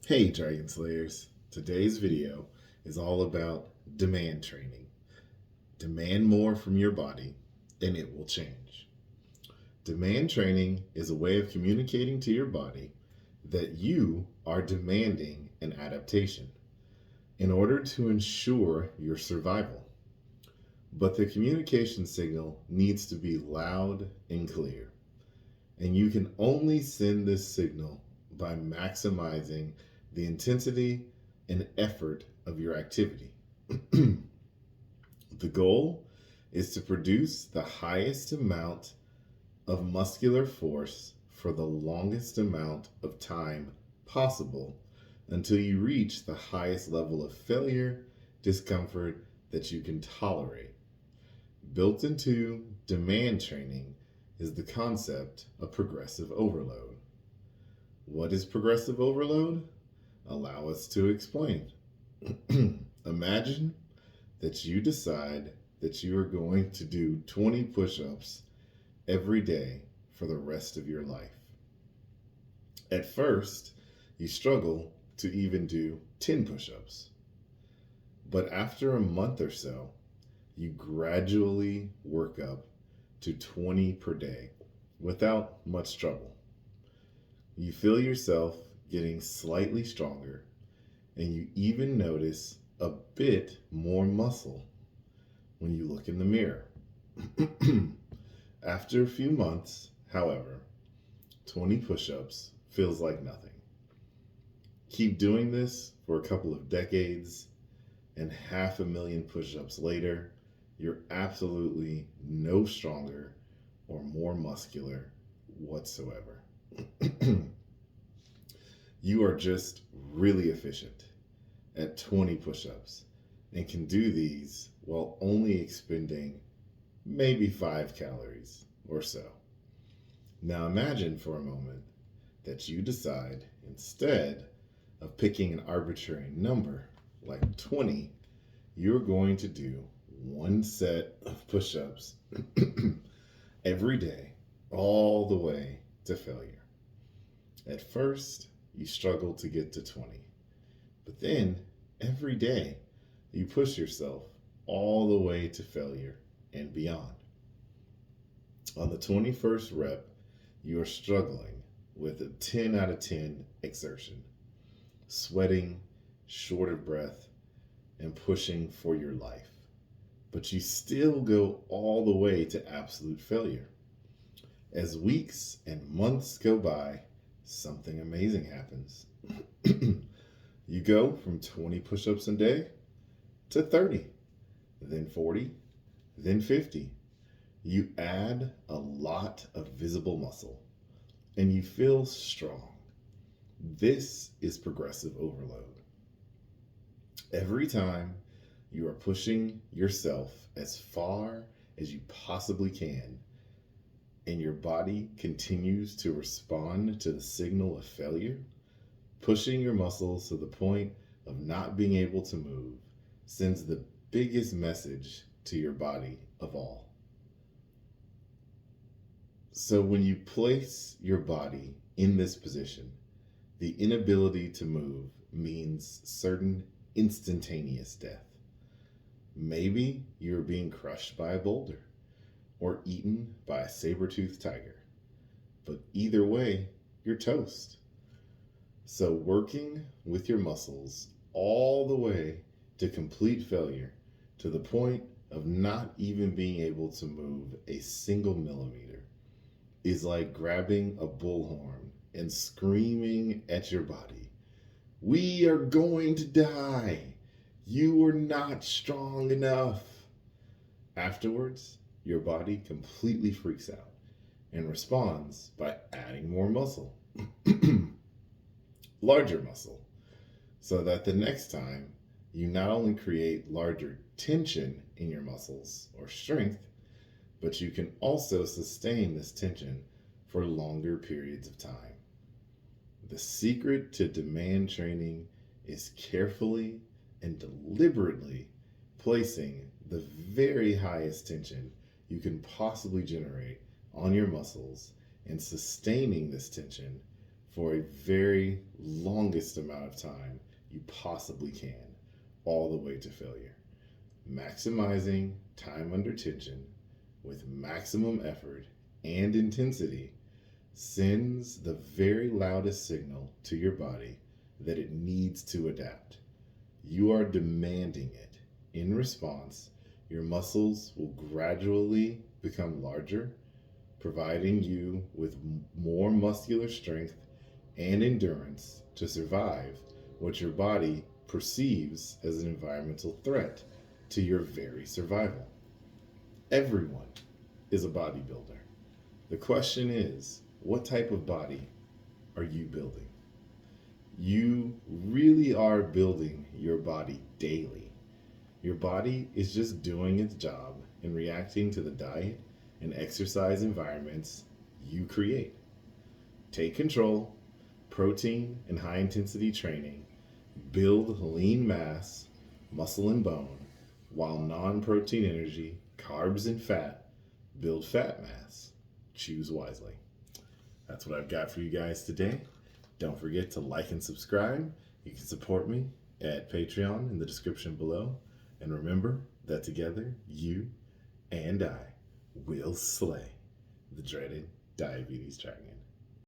Hey Dragon Slayers, today's video is all about demand training. Demand more from your body and it will change. Demand training is a way of communicating to your body that you are demanding an adaptation in order to ensure your survival. But the communication signal needs to be loud and clear, and you can only send this signal by maximizing the intensity and effort of your activity. The goal is to produce the highest amount of muscular force for the longest amount of time possible until you reach the highest level of failure, discomfort that you can tolerate. Built into demand training is the concept of progressive overload. What is progressive overload? Allow us to explain. Imagine that you decide that you are going to do 20 push ups every day for the rest of your life. At first, you struggle to even do 10 push ups, but after a month or so, you gradually work up to 20 per day without much trouble. You feel yourself getting slightly stronger, and you even notice a bit more muscle when you look in the mirror. After a few months, however, 20 push ups feels like nothing. Keep doing this for a couple of decades, and 500,000 push ups later, you're absolutely no stronger or more muscular whatsoever. You are just really efficient at 20 push ups and can do these while only expending maybe 5 calories or so. Now imagine for a moment that you decide, instead of picking an arbitrary number like 20, you're going to do one set of push ups every day, all the way to failure. At first, you struggle to get to 20, but then every day you push yourself all the way to failure and beyond. On the 21st rep, you are struggling with a 10 out of 10 exertion, sweating, short of breath, and pushing for your life. But you still go all the way to absolute failure. As weeks and months go by, something amazing happens. You go from 20 push ups a day to 30, then 40, then 50. You add a lot of visible muscle and you feel strong. This is progressive overload. Every time you are pushing yourself as far as you possibly can, and your body continues to respond to the signal of failure, pushing your muscles to the point of not being able to move sends the biggest message to your body of all. So when you place your body in this position, the inability to move means certain instantaneous death. Maybe you're being crushed by a boulder or eaten by a sabertooth tiger. But either way, you're toast. So working with your muscles all the way to complete failure, to the point of not even being able to move a single millimeter, is like grabbing a bullhorn and screaming at your body, "We are going to die. You are not strong enough." Afterwards, your body completely freaks out and responds by adding more muscle, larger muscle, so that the next time you not only create larger tension in your muscles or strength, but you can also sustain this tension for longer periods of time. The secret to demand training is carefully and deliberately placing the very highest tension you can possibly generate on your muscles and sustaining this tension for a very longest amount of time you possibly can, all the way to failure. Maximizing time under tension with maximum effort and intensity sends the very loudest signal to your body that it needs to adapt. You are demanding it. In response, your muscles will gradually become larger, providing you with more muscular strength and endurance to survive what your body perceives as an environmental threat to your very survival. Everyone is a bodybuilder. The question is, what type of body are you building? You really are building your body daily. Your body is just doing its job and reacting to the diet and exercise environments you create. Take control, protein and high intensity training, build lean mass, muscle and bone, while non-protein energy, carbs and fat, build fat mass. Choose wisely. That's what I've got for you guys today. Don't forget to like and subscribe. You can support me at Patreon in the description below. And remember that together, you and I will slay the dreaded diabetes dragon.